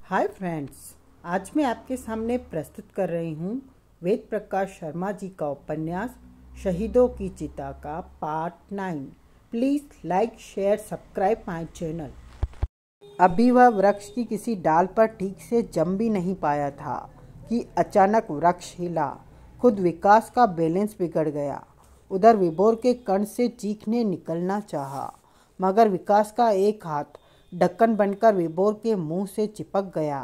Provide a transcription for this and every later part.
Hi friends, आज मैं आपके सामने प्रस्तुत कर रही हूँ वेद प्रकाश शर्मा जी का उपन्यास शहीदों की चिता का part 9। Please like share subscribe my channel. अभी वह वृक्ष की किसी डाल पर ठीक से जम भी नहीं पाया था कि अचानक वृक्ष हिला। खुद विकास का बैलेंस बिगड़ गया। उधर विभोर के कण से चीखने निकलना चाहा, मगर विकास का एक हाथ ढक्कन बनकर विभोर के मुंह से चिपक गया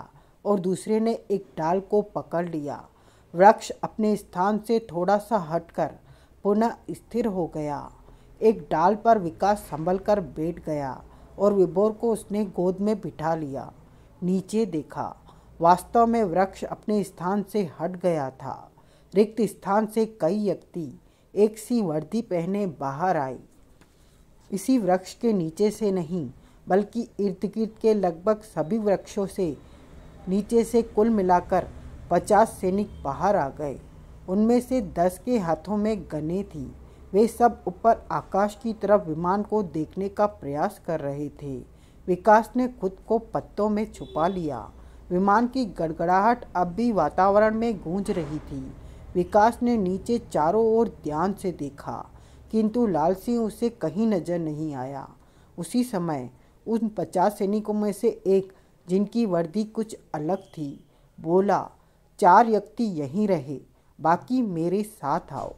और दूसरे ने एक डाल को पकड़ लिया। वृक्ष अपने स्थान से थोड़ा सा हटकर पुनः स्थिर हो गया। एक डाल पर विकास संभल कर बैठ गया और विभोर को उसने गोद में बिठा लिया। नीचे देखा, वास्तव में वृक्ष अपने स्थान से हट गया था। रिक्त स्थान से कई व्यक्ति एक सी वर्दी पहने बाहर आए। इसी वृक्ष के नीचे से नहीं, बल्कि इर्द गिर्द के लगभग सभी वृक्षों से नीचे से कुल मिलाकर 50 सैनिक बाहर आ गए। उनमें से 10 के हाथों में गनें थी। वे सब ऊपर आकाश की तरफ विमान को देखने का प्रयास कर रहे थे। विकास ने खुद को पत्तों में छुपा लिया। विमान की गड़गड़ाहट अब भी वातावरण में गूंज रही थी। विकास ने नीचे चारों ओर ध्यान से देखा, किंतु लाल सिंह उसे कहीं नजर नहीं आया। उसी समय उन 50 सैनिकों में से एक, जिनकी वर्दी कुछ अलग थी, बोला, 4 व्यक्ति यहीं रहे, बाकी मेरे साथ आओ।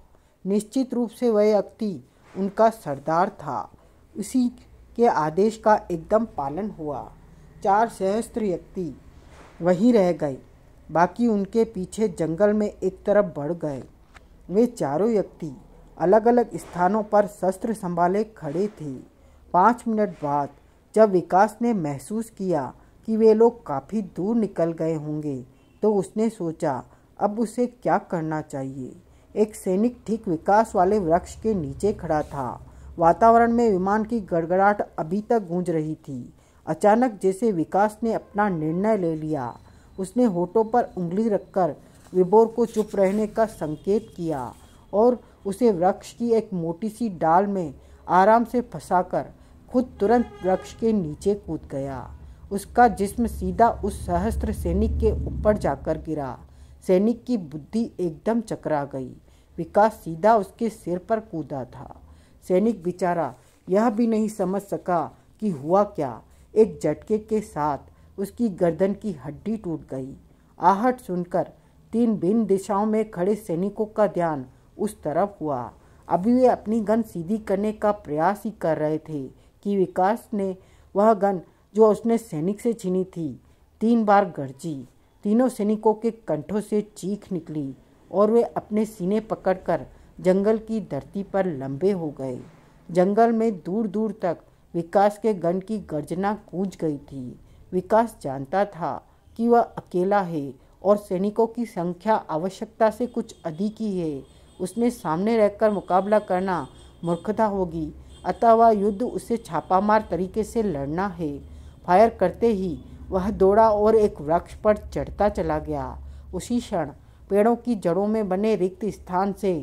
निश्चित रूप से वह व्यक्ति उनका सरदार था। उसी के आदेश का एकदम पालन हुआ। 4 सहस्त्र व्यक्ति वहीं रह गए, बाकी उनके पीछे जंगल में एक तरफ बढ़ गए। वे चारों व्यक्ति अलग अलग स्थानों पर शस्त्र संभाले खड़े थे। 5 मिनट बाद जब विकास ने महसूस किया कि वे लोग काफ़ी दूर निकल गए होंगे, तो उसने सोचा अब उसे क्या करना चाहिए। एक सैनिक ठीक विकास वाले वृक्ष के नीचे खड़ा था। वातावरण में विमान की गड़गड़ाहट अभी तक गूंज रही थी। अचानक जैसे विकास ने अपना निर्णय ले लिया, उसने होठों पर उंगली रखकर विभोर को चुप रहने का संकेत किया और उसे वृक्ष की एक मोटी सी डाल में आराम से फंसाकर खुद तुरंत वृक्ष के नीचे कूद गया। उसका जिस्म सीधा उस सहस्त्र सैनिक के ऊपर जाकर गिरा। सैनिक की बुद्धि एकदम चकरा गई। विकास सीधा उसके सिर पर कूदा था। सैनिक बेचारा यह भी नहीं समझ सका कि हुआ क्या। एक झटके के साथ उसकी गर्दन की हड्डी टूट गई। आहट सुनकर 3 भिन्न दिशाओं में खड़े सैनिकों का ध्यान उस तरफ हुआ। अभी वे अपनी गन सीधी करने का प्रयास ही कर रहे थे कि विकास ने वह गन जो उसने सैनिक से छीनी थी 3 बार गरजी। तीनों सैनिकों के कंठों से चीख निकली और वे अपने सीने पकड़कर जंगल की धरती पर लंबे हो गए। जंगल में दूर दूर तक विकास के गन की गर्जना गूंज गई थी। विकास जानता था कि वह अकेला है और सैनिकों की संख्या आवश्यकता से कुछ अधिक ही है। उसने सामने रहकर मुकाबला करना मूर्खता होगी, अतः वह युद्ध उसे छापामार तरीके से लड़ना है। फायर करते ही वह दौड़ा और एक वृक्ष पर चढ़ता चला गया। उसी क्षण पेड़ों की जड़ों में बने रिक्त स्थान से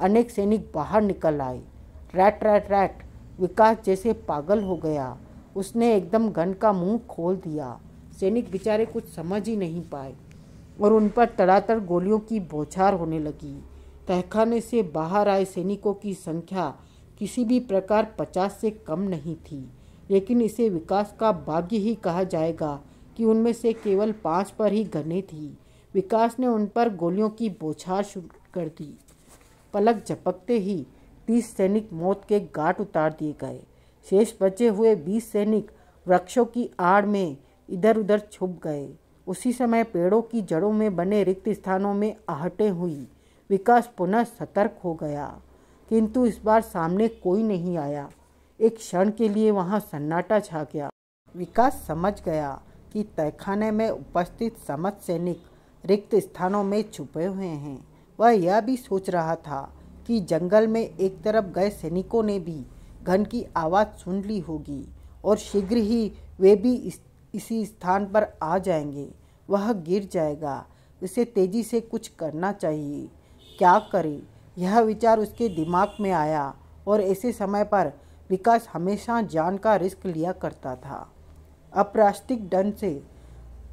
अनेक सैनिक बाहर निकल आए। रैट रैट रैट, विकास जैसे पागल हो गया। उसने एकदम गन का मुंह खोल दिया। सैनिक बेचारे कुछ समझ ही नहीं पाए और उन पर तड़ातड़ गोलियों की बौछार होने लगी। तहखाने से बाहर आए सैनिकों की संख्या किसी भी प्रकार 50 से कम नहीं थी, लेकिन इसे विकास का भाग्य ही कहा जाएगा कि उनमें से केवल 5 पर ही गनें थी। विकास ने उन पर गोलियों की बौछार शुरू कर दी। पलक झपकते ही 30 सैनिक मौत के घाट उतार दिए गए। शेष बचे हुए 20 सैनिक वृक्षों की आड़ में इधर उधर छुप गए। उसी समय पेड़ों की जड़ों में बने रिक्त स्थानों में आहटें हुई। विकास पुनः सतर्क हो गया, किंतु इस बार सामने कोई नहीं आया। एक क्षण के लिए वहां सन्नाटा छा गया। विकास समझ गया कि तहखाने में उपस्थित समस्त सैनिक रिक्त स्थानों में छुपे हुए हैं। वह यह भी सोच रहा था कि जंगल में एक तरफ गए सैनिकों ने भी घन की आवाज़ सुन ली होगी और शीघ्र ही वे भी इसी स्थान पर आ जाएंगे। वह गिर जाएगा। उसे तेजी से कुछ करना चाहिए। क्या करे, यह विचार उसके दिमाग में आया और ऐसे समय पर विकास हमेशा जान का रिस्क लिया करता था। अप्रास्तिक ढंग से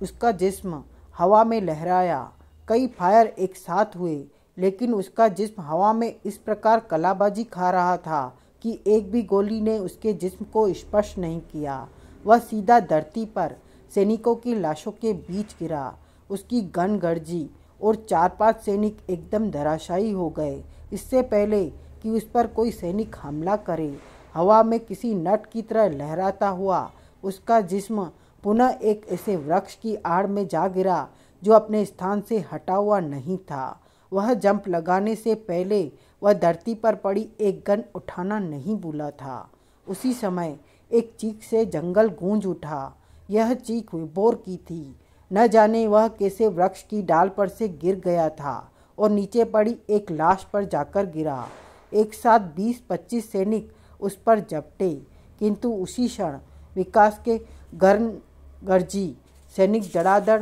उसका जिस्म हवा में लहराया। कई फायर एक साथ हुए, लेकिन उसका जिस्म हवा में इस प्रकार कलाबाजी खा रहा था कि एक भी गोली ने उसके जिस्म को स्पर्श नहीं किया। वह सीधा धरती पर सैनिकों की लाशों के बीच गिरा। उसकी गन गरजी और 4-5 सैनिक एकदम धराशायी हो गए। इससे पहले कि उस पर कोई सैनिक हमला करे, हवा में किसी नट की तरह लहराता हुआ उसका जिस्म पुनः एक ऐसे वृक्ष की आड़ में जा गिरा जो अपने स्थान से हटा हुआ नहीं था। वह जंप लगाने से पहले वह धरती पर पड़ी एक गन उठाना नहीं भूला था। उसी समय एक चीख से जंगल गूंज उठा। यह चीख विभोर की थी। न जाने वह कैसे वृक्ष की डाल पर से गिर गया था और नीचे पड़ी एक लाश पर जाकर गिरा। एक साथ 20-25 सैनिक उस पर झपटे, किंतु उसी क्षण विकास के गर्जी सैनिक धड़ाधड़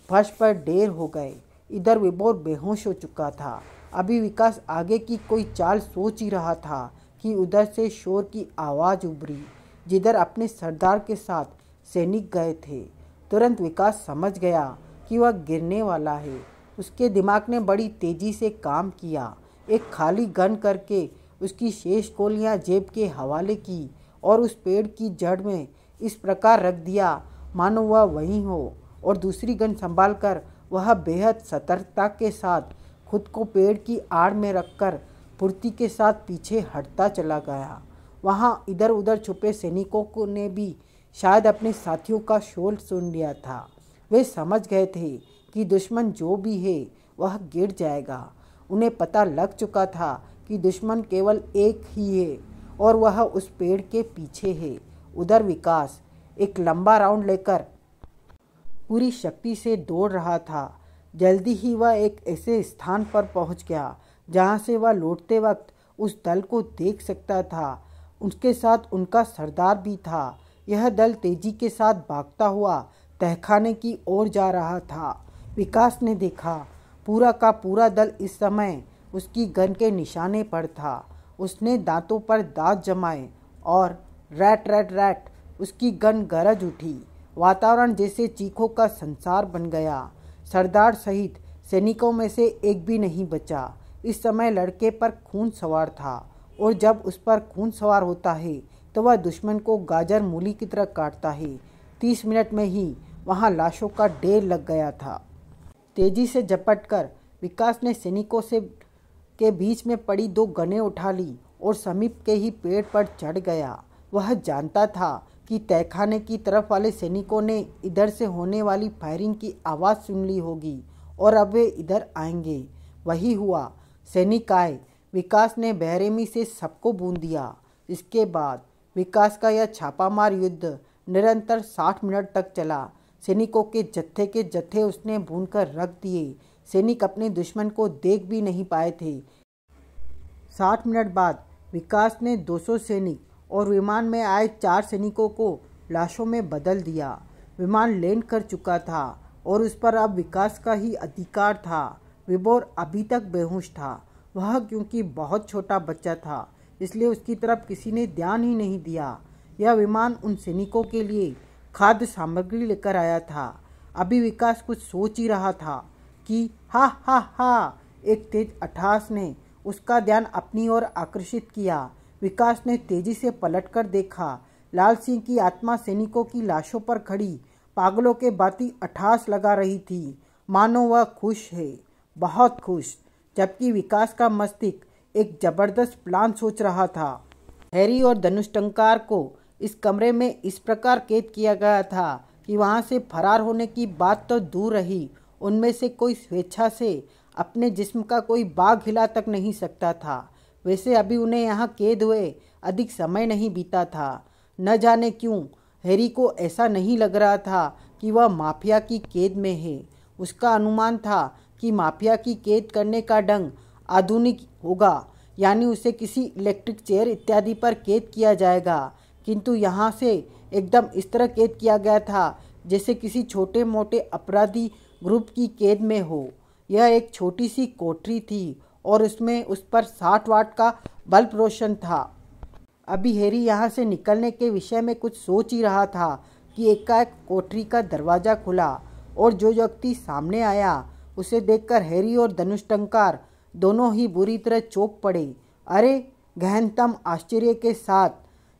फर्श पर ढेर हो गए। इधर विभोर बेहोश हो चुका था। अभी विकास आगे की कोई चाल सोच ही रहा था कि उधर से शोर की आवाज़ उभरी, जिधर अपने सरदार के साथ सैनिक गए थे। तुरंत विकास समझ गया कि वह गिरने वाला है। उसके दिमाग ने बड़ी तेजी से काम किया। एक खाली गन करके उसकी शेष गोलियां जेब के हवाले की और उस पेड़ की जड़ में इस प्रकार रख दिया मानो वह वहीं हो, और दूसरी गन संभालकर वह बेहद सतर्कता के साथ खुद को पेड़ की आड़ में रखकर फुर्ती के साथ पीछे हटता चला गया। वहाँ इधर उधर छुपे सैनिकों ने भी शायद अपने साथियों का शोर सुन लिया था। वे समझ गए थे कि दुश्मन जो भी है वह गिर जाएगा। उन्हें पता लग चुका था कि दुश्मन केवल एक ही है और वह उस पेड़ के पीछे है। उधर विकास एक लंबा राउंड लेकर पूरी शक्ति से दौड़ रहा था। जल्दी ही वह एक ऐसे स्थान पर पहुंच गया जहां से वह लौटते वक्त उस दल को देख सकता था। उसके साथ उनका सरदार भी था। यह दल तेजी के साथ भागता हुआ तहखाने की ओर जा रहा था। विकास ने देखा पूरा का पूरा दल इस समय उसकी गन के निशाने पर था। उसने दांतों पर दांत जमाए और रैट रैट रैट उसकी गन गरज उठी। वातावरण जैसे चीखों का संसार बन गया। सरदार सहित सैनिकों में से एक भी नहीं बचा। इस समय लड़के पर खून सवार था, और जब उस पर खून सवार होता है तो वह दुश्मन को गाजर मूली की तरह काटता है। 30 मिनट में ही वहां लाशों का ढेर लग गया था। तेजी से झपटकर विकास ने सैनिकों से के बीच में पड़ी 2 गनें उठा ली और समीप के ही पेड़ पर चढ़ गया। वह जानता था कि तहखाने की तरफ वाले सैनिकों ने इधर से होने वाली फायरिंग की आवाज़ सुन ली होगी और अब वे इधर आएंगे। वही हुआ। सैनिक आए। विकास ने बेरहमी से सबको भून दिया। इसके बाद विकास का यह छापामार युद्ध निरंतर 60 मिनट तक चला। सैनिकों के जत्थे उसने भूनकर रख दिए। सैनिक अपने दुश्मन को देख भी नहीं पाए थे। 60 मिनट बाद विकास ने 200 सैनिक और विमान में आए 4 सैनिकों को लाशों में बदल दिया। विमान लैंड कर चुका था और उस पर अब विकास का ही अधिकार था। विभोर अभी तक बेहोश था। वह क्योंकि बहुत छोटा बच्चा था, इसलिए उसकी तरफ किसी ने ध्यान ही नहीं दिया। यह विमान उन सैनिकों के लिए खाद्य सामग्री लेकर आया था। अभी विकास कुछ सोच ही रहा था कि हा हा हा, एक तेज अट्टहास ने उसका ध्यान अपनी ओर आकर्षित किया। विकास ने तेजी से पलटकर देखा। लाल सिंह की आत्मा सैनिकों की लाशों पर खड़ी पागलों के भांति अट्टहास लगा रही थी, मानो वह खुश है, बहुत खुश। जबकि विकास का मस्तिष्क एक जबरदस्त प्लान सोच रहा था। हैरी और धनुष्टंकार को इस कमरे में इस प्रकार कैद किया गया था कि वहां से फरार होने की बात तो दूर रही, उनमें से कोई स्वेच्छा से अपने जिस्म का कोई बाग हिला तक नहीं सकता था। वैसे अभी उन्हें यहाँ कैद हुए अधिक समय नहीं बीता था। न जाने क्यों हैरी को ऐसा नहीं लग रहा था कि वह माफिया की कैद में है। उसका अनुमान था कि माफिया की कैद करने का ढंग आधुनिक होगा, यानी उसे किसी इलेक्ट्रिक चेयर इत्यादि पर कैद किया जाएगा, किंतु यहाँ से एकदम इस तरह कैद किया गया था जैसे किसी छोटे मोटे अपराधी ग्रुप की कैद में हो। यह एक छोटी सी कोठरी थी और उसमें उस पर 60 वाट का बल्ब रोशन था। अभी हैरी यहाँ से निकलने के विषय में कुछ सोच ही रहा था कि एकाएक कोठरी का दरवाज़ा खुला और जो व्यक्ति सामने आया उसे देखकर हैरी और धनुष्टंकार दोनों ही बुरी तरह चौंक पड़े। अरे! गहनतम आश्चर्य के साथ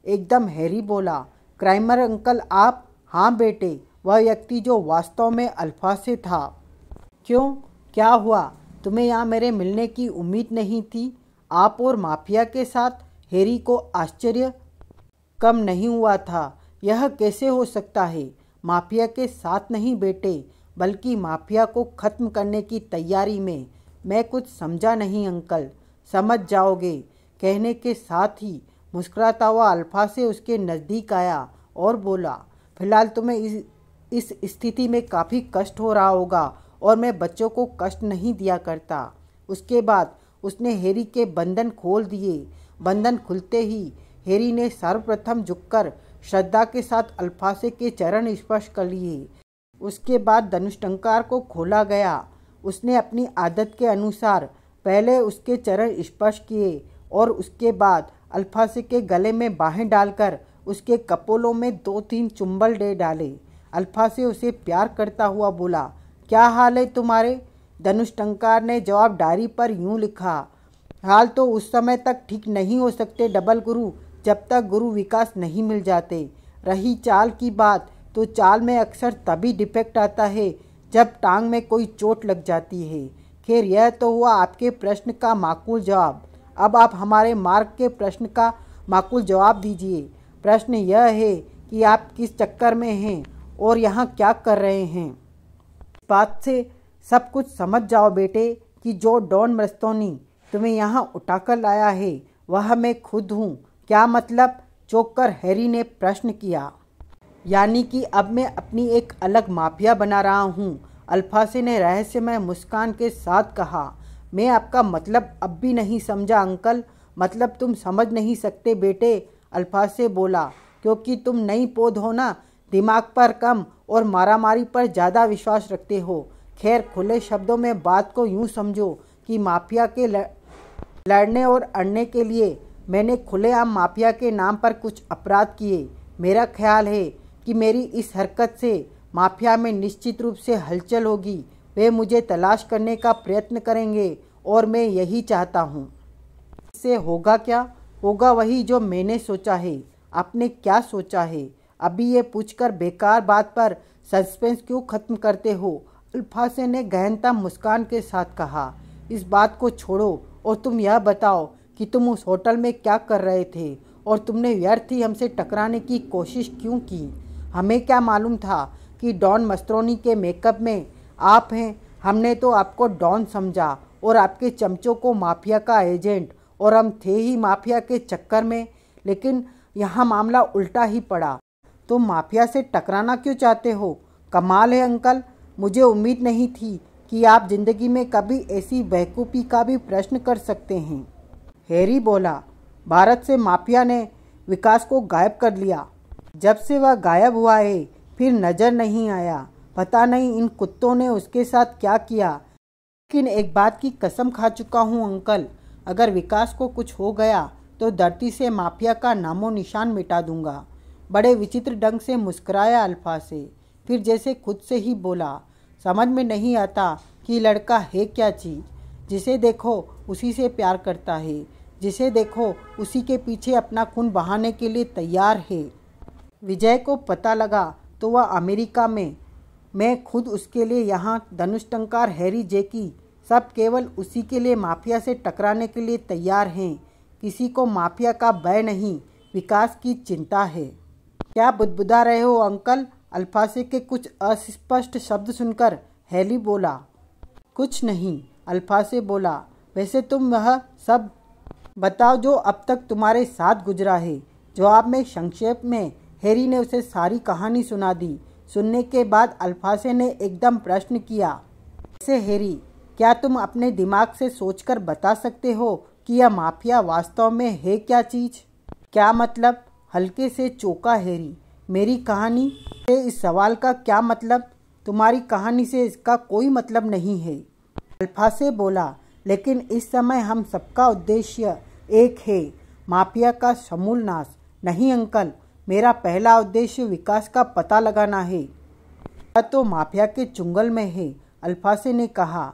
एकदम हैरी बोला, क्राइमर अंकल आप? हाँ बेटे, वह व्यक्ति जो वास्तव में अल्फा से था। क्यों, क्या हुआ? तुम्हें यहाँ मेरे मिलने की उम्मीद नहीं थी? आप और माफिया के साथ? हैरी को आश्चर्य कम नहीं हुआ था। यह कैसे हो सकता है? माफिया के साथ नहीं बेटे, बल्कि माफिया को ख़त्म करने की तैयारी में। मैं कुछ समझा नहीं अंकल। समझ जाओगे, कहने के साथ ही मुस्कुराता हुआ अल्फा से उसके नज़दीक आया और बोला, फिलहाल तुम्हें इस स्थिति में काफ़ी कष्ट हो रहा होगा और मैं बच्चों को कष्ट नहीं दिया करता। उसके बाद उसने हैरी के बंधन खोल दिए। बंधन खुलते ही हैरी ने सर्वप्रथम झुककर श्रद्धा के साथ अल्फासे के चरण स्पर्श कर लिए। उसके बाद धनुष्टंकार को खोला गया। उसने अपनी आदत के अनुसार पहले उसके चरण स्पर्श किए और उसके बाद अल्फासे के गले में बाहें डालकर उसके कपोलों में 2-3 चुंबल दे डाले। अल्फासे उसे प्यार करता हुआ बोला, क्या हाल है तुम्हारे? धनुष्टंकार ने जवाब डायरी पर यूं लिखा, हाल तो उस समय तक ठीक नहीं हो सकते डबल गुरु, जब तक गुरु विकास नहीं मिल जाते। रही चाल की बात, तो चाल में अक्सर तभी डिफेक्ट आता है जब टांग में कोई चोट लग जाती है। खैर, यह तो हुआ आपके प्रश्न का माकूल जवाब। अब आप हमारे मार्ग के प्रश्न का माकूल जवाब दीजिए। प्रश्न यह है कि आप किस चक्कर में हैं और यहाँ क्या कर रहे हैं। इस बात से सब कुछ समझ जाओ बेटे कि जो डॉन मस्तोनी तुम्हें यहाँ उठाकर लाया है वह मैं खुद हूँ। क्या मतलब? चौंक कर हैरी ने प्रश्न किया। यानी कि अब मैं अपनी एक अलग माफिया बना रहा हूँ, अल्फासे ने रहस्यमय मुस्कान के साथ कहा। मैं आपका मतलब अब भी नहीं समझा अंकल। मतलब तुम समझ नहीं सकते बेटे, अल्फासे बोला, क्योंकि तुम नई पौध हो ना, दिमाग पर कम और मारामारी पर ज़्यादा विश्वास रखते हो। खैर, खुले शब्दों में बात को यूँ समझो कि माफिया के लड़ने और अड़ने के लिए मैंने खुलेआम माफिया के नाम पर कुछ अपराध किए। मेरा ख्याल है कि मेरी इस हरकत से माफिया में निश्चित रूप से हलचल होगी। वे मुझे तलाश करने का प्रयत्न करेंगे और मैं यही चाहता हूँ। इससे होगा क्या? होगा वही जो मैंने सोचा है। आपने क्या सोचा है? अभी ये पूछकर बेकार बात पर सस्पेंस क्यों खत्म करते हो? अल्फासे ने गहनता मुस्कान के साथ कहा। इस बात को छोड़ो और तुम यह बताओ कि तुम उस होटल में क्या कर रहे थे और तुमने व्यर्थ ही हमसे टकराने की कोशिश क्यों की? हमें क्या मालूम था कि डॉन मस्त्रोनी के मेकअप में आप हैं। हमने तो आपको डॉन समझा और आपके चमचों को माफिया का एजेंट, और हम थे ही माफिया के चक्कर में। लेकिन यहाँ मामला उल्टा ही पड़ा। तुम माफिया से टकराना क्यों चाहते हो? कमाल है अंकल, मुझे उम्मीद नहीं थी कि आप जिंदगी में कभी ऐसी बेवकूफ़ी का भी प्रश्न कर सकते हैं। हैरी बोला, भारत से माफिया ने विकास को गायब कर लिया। जब से वह गायब हुआ है फिर नज़र नहीं आया। पता नहीं इन कुत्तों ने उसके साथ क्या किया। लेकिन एक बात की कसम खा चुका हूँ अंकल, अगर विकास को कुछ हो गया तो धरती से माफिया का नामो निशान मिटा दूंगा। बड़े विचित्र ढंग से मुस्कुराया अल्फासे, फिर जैसे खुद से ही बोला, समझ में नहीं आता कि लड़का है क्या चीज़। जिसे देखो उसी से प्यार करता है, जिसे देखो उसी के पीछे अपना खून बहाने के लिए तैयार है। विजय को पता लगा तो वह अमेरिका में, मैं खुद उसके लिए यहाँ। धनुष्टंकार, हैरी, जैकी सब केवल उसी के लिए माफिया से टकराने के लिए तैयार हैं। किसी को माफिया का भय नहीं, विकास की चिंता है। क्या बुदबुदा रहे हो अंकल? अल्फासे के कुछ अस्पष्ट शब्द सुनकर हैरी बोला। कुछ नहीं, अल्फासे बोला। वैसे तुम वह सब बताओ जो अब तक तुम्हारे साथ गुजरा है। जवाब में संक्षेप में हैरी ने उसे सारी कहानी सुना दी। सुनने के बाद अल्फासे ने एकदम प्रश्न किया, ऐसे हैरी, क्या तुम अपने दिमाग से सोचकर बता सकते हो कि यह माफिया वास्तव में है क्या चीज़? क्या मतलब? हल्के से चौंका हैरी। मेरी कहानी से इस सवाल का क्या मतलब? तुम्हारी कहानी से इसका कोई मतलब नहीं है, अल्फासे बोला। लेकिन इस समय हम सबका उद्देश्य एक है, माफिया का समूल नाश। नहीं अंकल, मेरा पहला उद्देश्य विकास का पता लगाना है। यह तो माफिया के चुंगल में है, अल्फासे ने कहा,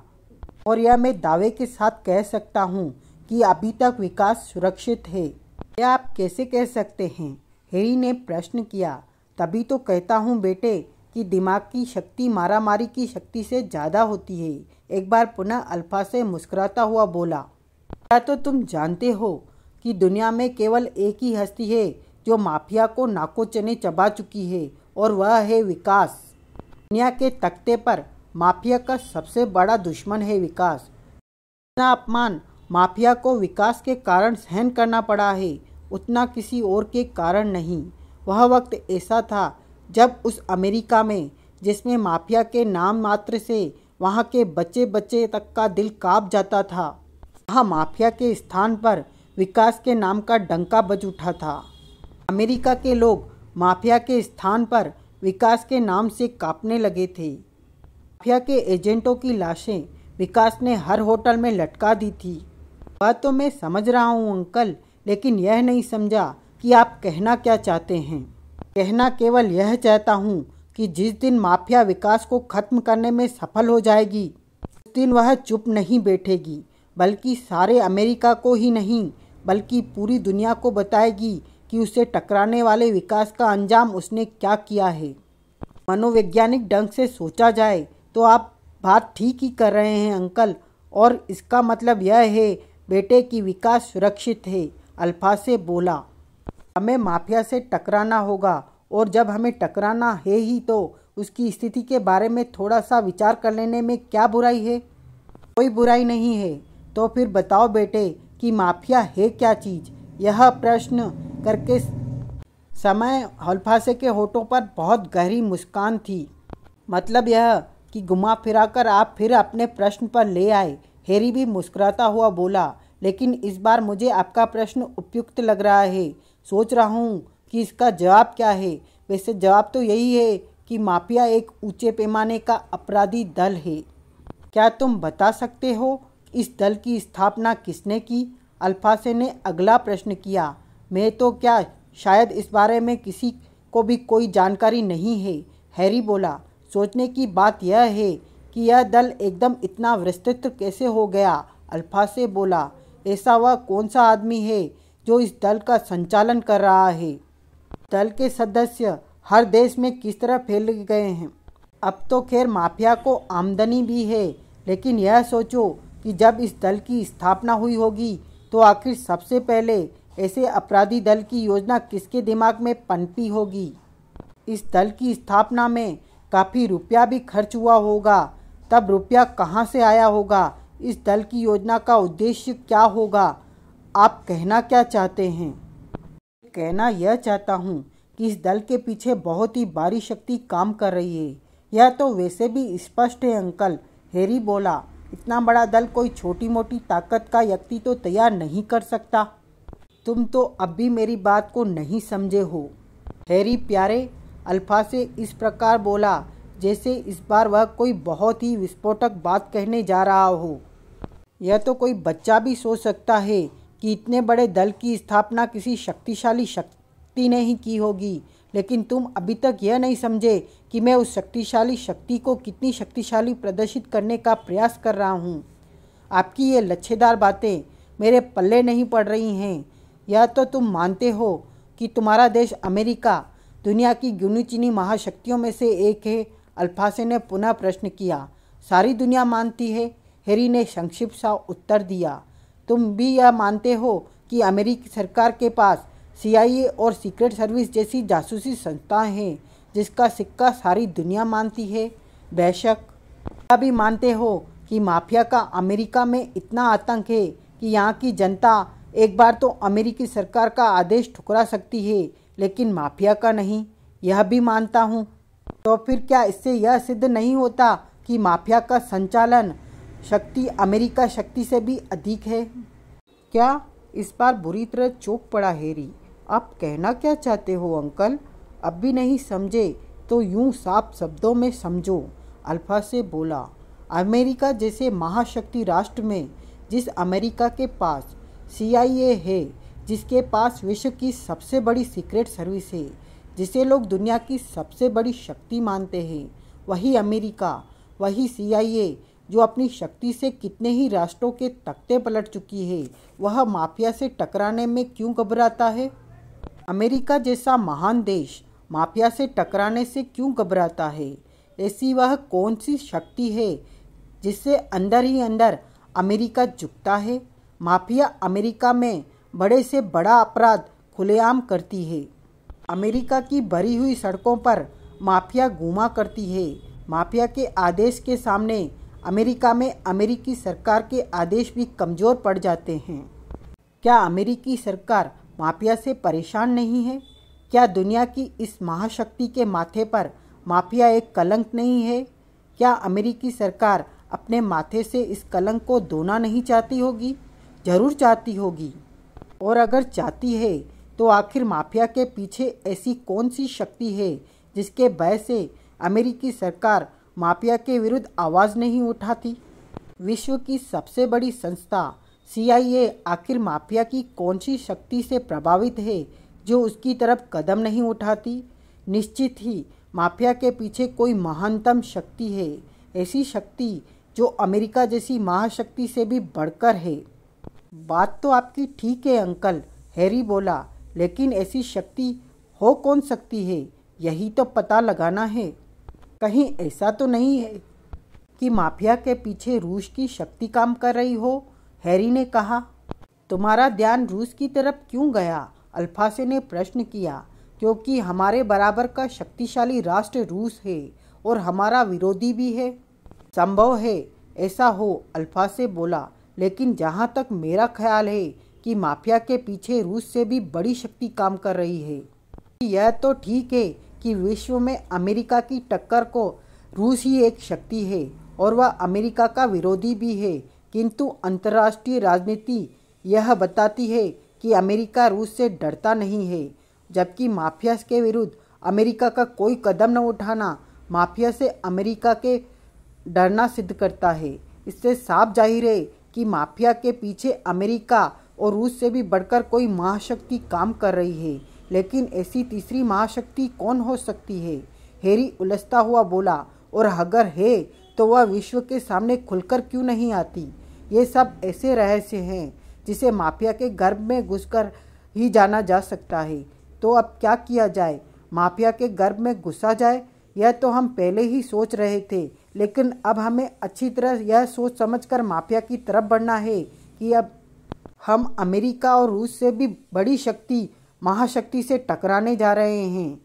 और यह मैं दावे के साथ कह सकता हूँ कि अभी तक विकास सुरक्षित है। यह आप कैसे कह सकते हैं? हैरी ने प्रश्न किया। तभी तो कहता हूँ बेटे कि दिमाग की शक्ति मारामारी की शक्ति से ज़्यादा होती है। एक बार पुनः अल्फासे मुस्कुराता हुआ बोला, क्या तो तुम जानते हो कि दुनिया में केवल एक ही हस्ती है जो माफिया को नाको चने चबा चुकी है, और वह है विकास। दुनिया के तख्ते पर माफिया का सबसे बड़ा दुश्मन है विकास। इतना अपमान माफिया को विकास के कारण सहन करना पड़ा है, उतना किसी और के कारण नहीं। वह वक्त ऐसा था जब उस अमेरिका में, जिसमें माफिया के नाम मात्र से वहाँ के बच्चे बच्चे तक का दिल कांप जाता था, वहाँ माफिया के स्थान पर विकास के नाम का डंका बज उठा था। अमेरिका के लोग माफिया के स्थान पर विकास के नाम से कांपने लगे थे। माफिया के एजेंटों की लाशें विकास ने हर होटल में लटका दी थी। वह तो मैं समझ रहा हूँ अंकल, लेकिन यह नहीं समझा कि आप कहना क्या चाहते हैं। कहना केवल यह चाहता हूँ कि जिस दिन माफिया विकास को खत्म करने में सफल हो जाएगी, उस दिन वह चुप नहीं बैठेगी, बल्कि सारे अमेरिका को ही नहीं बल्कि पूरी दुनिया को बताएगी कि उसे टकराने वाले विकास का अंजाम उसने क्या किया है। मनोवैज्ञानिक ढंग से सोचा जाए तो आप बात ठीक ही कर रहे हैं अंकल, और इसका मतलब यह है बेटे कि विकास सुरक्षित है। अल्फासे बोला, हमें माफिया से टकराना होगा, और जब हमें टकराना है ही तो उसकी स्थिति के बारे में थोड़ा सा विचार कर लेने में क्या बुराई है? कोई बुराई नहीं है। तो फिर बताओ बेटे कि माफिया है क्या चीज़? यह प्रश्न करके समय अल्फासे के होठों पर बहुत गहरी मुस्कान थी। मतलब यह कि घुमा फिराकर आप फिर अपने प्रश्न पर ले आए। हैरी भी मुस्कुराता हुआ बोला, लेकिन इस बार मुझे आपका प्रश्न उपयुक्त लग रहा है। सोच रहा हूँ कि इसका जवाब क्या है। वैसे जवाब तो यही है कि माफिया एक ऊंचे पैमाने का अपराधी दल है। क्या तुम बता सकते हो इस दल की स्थापना किसने की? अल्फासे ने अगला प्रश्न किया। मैं तो क्या, शायद इस बारे में किसी को भी कोई जानकारी नहीं है, हैरी बोला। सोचने की बात यह है कि यह दल एकदम इतना विस्तृत कैसे हो गया? अल्फासे बोला, ऐसा वह कौन सा आदमी है जो इस दल का संचालन कर रहा है? दल के सदस्य हर देश में किस तरह फैल गए हैं। अब तो खैर माफिया को आमदनी भी है, लेकिन यह सोचो कि जब इस दल की स्थापना हुई होगी तो आखिर सबसे पहले ऐसे अपराधी दल की योजना किसके दिमाग में पनपी होगी? इस दल की स्थापना में काफ़ी रुपया भी खर्च हुआ होगा। तब रुपया कहाँ से आया होगा? इस दल की योजना का उद्देश्य क्या होगा? आप कहना क्या चाहते हैं? कहना यह चाहता हूँ कि इस दल के पीछे बहुत ही भारी शक्ति काम कर रही है। यह तो वैसे भी स्पष्ट है अंकल, हैरी बोला। इतना बड़ा दल कोई छोटी मोटी ताकत का व्यक्ति तो तैयार नहीं कर सकता। तुम तो अब भी मेरी बात को नहीं समझे हो हैरी प्यारे। अल्फासे इस प्रकार बोला जैसे इस बार वह कोई बहुत ही विस्फोटक बात कहने जा रहा हो। यह तो कोई बच्चा भी सोच सकता है कि इतने बड़े दल की स्थापना किसी शक्तिशाली शक्ति ने ही की होगी, लेकिन तुम अभी तक यह नहीं समझे कि मैं उस शक्तिशाली शक्ति को कितनी शक्तिशाली प्रदर्शित करने का प्रयास कर रहा हूँ। आपकी ये लच्छेदार बातें मेरे पल्ले नहीं पड़ रही हैं। यह तो तुम मानते हो कि तुम्हारा देश अमेरिका दुनिया की गिनी चुनी महाशक्तियों में से एक है? अल्फासे ने पुनः प्रश्न किया। सारी दुनिया मानती है, हैरी ने संक्षिप्त सा उत्तर दिया। तुम भी यह मानते हो कि अमेरिकी सरकार के पास CIA और सीक्रेट सर्विस जैसी जासूसी संस्थाएं हैं जिसका सिक्का सारी दुनिया मानती है? बेशक। यह भी मानते हो कि माफिया का अमेरिका में इतना आतंक है कि यहाँ की जनता एक बार तो अमेरिकी सरकार का आदेश ठुकरा सकती है, लेकिन माफिया का नहीं? यह भी मानता हूँ। तो फिर क्या इससे यह सिद्ध नहीं होता कि माफिया का संचालन शक्ति अमेरिका शक्ति से भी अधिक है? क्या? इस बार बुरी तरह चौंक पड़ा हैरी। आप कहना क्या चाहते हो अंकल? अब भी नहीं समझे तो यूं साफ शब्दों में समझो, अल्फासे बोला। अमेरिका जैसे महाशक्ति राष्ट्र में, जिस अमेरिका के पास CIA है, जिसके पास विश्व की सबसे बड़ी सीक्रेट सर्विस है, जिसे लोग दुनिया की सबसे बड़ी शक्ति मानते हैं, वही अमेरिका, वही CIA जो अपनी शक्ति से कितने ही राष्ट्रों के तख्ते पलट चुकी है, वह माफिया से टकराने में क्यों घबराता है? अमेरिका जैसा महान देश माफिया से टकराने से क्यों घबराता है? ऐसी वह कौन सी शक्ति है जिससे अंदर ही अंदर अमेरिका झुकता है? माफिया अमेरिका में बड़े से बड़ा अपराध खुलेआम करती है। अमेरिका की भरी हुई सड़कों पर माफिया घूमा करती है। माफिया के आदेश के सामने अमेरिका में अमेरिकी सरकार के आदेश भी कमज़ोर पड़ जाते हैं। क्या अमेरिकी सरकार माफिया से परेशान नहीं है? क्या दुनिया की इस महाशक्ति के माथे पर माफिया एक कलंक नहीं है? क्या अमेरिकी सरकार अपने माथे से इस कलंक को धोना नहीं चाहती होगी? जरूर चाहती होगी। और अगर चाहती है तो आखिर माफिया के पीछे ऐसी कौन सी शक्ति है जिसके भय से अमेरिकी सरकार माफिया के विरुद्ध आवाज़ नहीं उठाती? विश्व की सबसे बड़ी संस्था CIA आखिर माफिया की कौन सी शक्ति से प्रभावित है जो उसकी तरफ कदम नहीं उठाती? निश्चित ही माफिया के पीछे कोई महानतम शक्ति है, ऐसी शक्ति जो अमेरिका जैसी महाशक्ति से भी बढ़कर है। बात तो आपकी ठीक है अंकल, हैरी बोला, लेकिन ऐसी शक्ति हो कौन सकती है, यही तो पता लगाना है। कहीं ऐसा तो नहीं है कि माफिया के पीछे रूस की शक्ति काम कर रही हो? हैरी ने कहा। तुम्हारा ध्यान रूस की तरफ क्यों गया? अल्फासे ने प्रश्न किया। क्योंकि हमारे बराबर का शक्तिशाली राष्ट्र रूस है और हमारा विरोधी भी है। संभव है ऐसा हो, अल्फासे बोला, लेकिन जहाँ तक मेरा ख्याल है कि माफिया के पीछे रूस से भी बड़ी शक्ति काम कर रही है। यह तो ठीक है कि विश्व में अमेरिका की टक्कर को रूस ही एक शक्ति है और वह अमेरिका का विरोधी भी है, किंतु अंतर्राष्ट्रीय राजनीति यह बताती है कि अमेरिका रूस से डरता नहीं है, जबकि माफिया के विरुद्ध अमेरिका का कोई कदम न उठाना माफिया से अमेरिका के डरना सिद्ध करता है। इससे साफ जाहिर है कि माफिया के पीछे अमेरिका और रूस से भी बढ़कर कोई महाशक्ति काम कर रही है। लेकिन ऐसी तीसरी महाशक्ति कौन हो सकती है? हैरी उलझता हुआ बोला, और अगर है तो वह विश्व के सामने खुलकर क्यों नहीं आती? ये सब ऐसे रहस्य हैं जिसे माफिया के गर्भ में घुसकर ही जाना जा सकता है। तो अब क्या किया जाए? माफिया के गर्भ में घुसा जाए? यह तो हम पहले ही सोच रहे थे, लेकिन अब हमें अच्छी तरह यह सोच समझकर माफिया की तरफ बढ़ना है कि अब हम अमेरिका और रूस से भी बड़ी शक्ति, महाशक्ति से टकराने जा रहे हैं।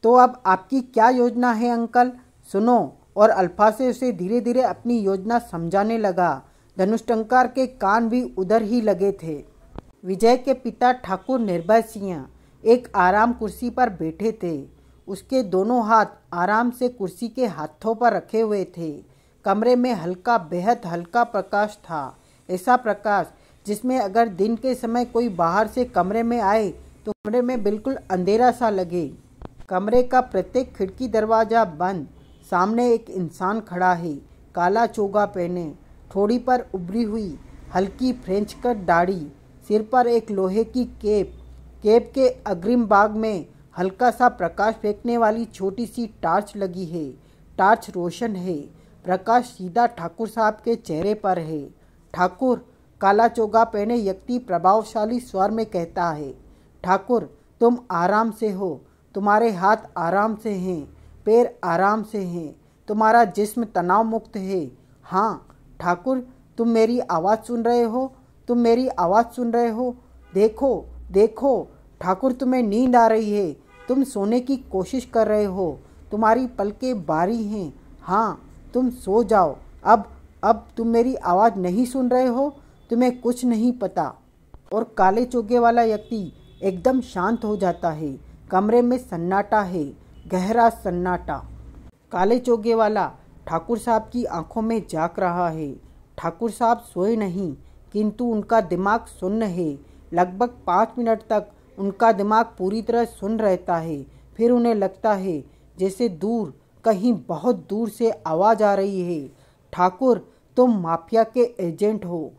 तो अब आपकी क्या योजना है अंकल? सुनो। और अल्फासे उसे धीरे धीरे अपनी योजना समझाने लगा। धनुष्टंकार के कान भी उधर ही लगे थे। विजय के पिता ठाकुर निर्भय सिंह एक आराम कुर्सी पर बैठे थे। उसके दोनों हाथ आराम से कुर्सी के हाथों पर रखे हुए थे। कमरे में हल्का, बेहद हल्का प्रकाश था। ऐसा प्रकाश जिसमें अगर दिन के समय कोई बाहर से कमरे में आए तो कमरे में बिल्कुल अंधेरा सा लगे। कमरे का प्रत्येक खिड़की दरवाजा बंद। सामने एक इंसान खड़ा है, काला चोगा पहने, ठोड़ी पर उभरी हुई हल्की फ्रेंच कट दाढ़ी, सिर पर एक लोहे की केप। केप के अग्रिम भाग में हल्का सा प्रकाश फेंकने वाली छोटी सी टार्च लगी है। टार्च रोशन है। प्रकाश सीधा ठाकुर साहब के चेहरे पर है। ठाकुर, काला चोगा पहने व्यक्ति प्रभावशाली स्वर में कहता है, ठाकुर तुम आराम से हो, तुम्हारे हाथ आराम से हैं, पैर आराम से हैं, तुम्हारा जिस्म तनाव मुक्त है। हाँ ठाकुर, तुम मेरी आवाज़ सुन रहे हो? तुम मेरी आवाज़ सुन रहे हो? देखो देखो ठाकुर, तुम्हें नींद आ रही है, तुम सोने की कोशिश कर रहे हो, तुम्हारी पलकें बारी हैं। हाँ, तुम सो जाओ। अब तुम मेरी आवाज़ नहीं सुन रहे हो, तुम्हें कुछ नहीं पता। और काले चोगे वाला व्यक्ति एकदम शांत हो जाता है। कमरे में सन्नाटा है, गहरा सन्नाटा। काले चोगे वाला ठाकुर साहब की आंखों में झांक रहा है। ठाकुर साहब सोए नहीं, किंतु उनका दिमाग सुन्न है। लगभग 5 मिनट तक उनका दिमाग पूरी तरह सुन्न रहता है। फिर उन्हें लगता है जैसे दूर, कहीं बहुत दूर से आवाज़ आ रही है, ठाकुर तुम माफिया के एजेंट हो,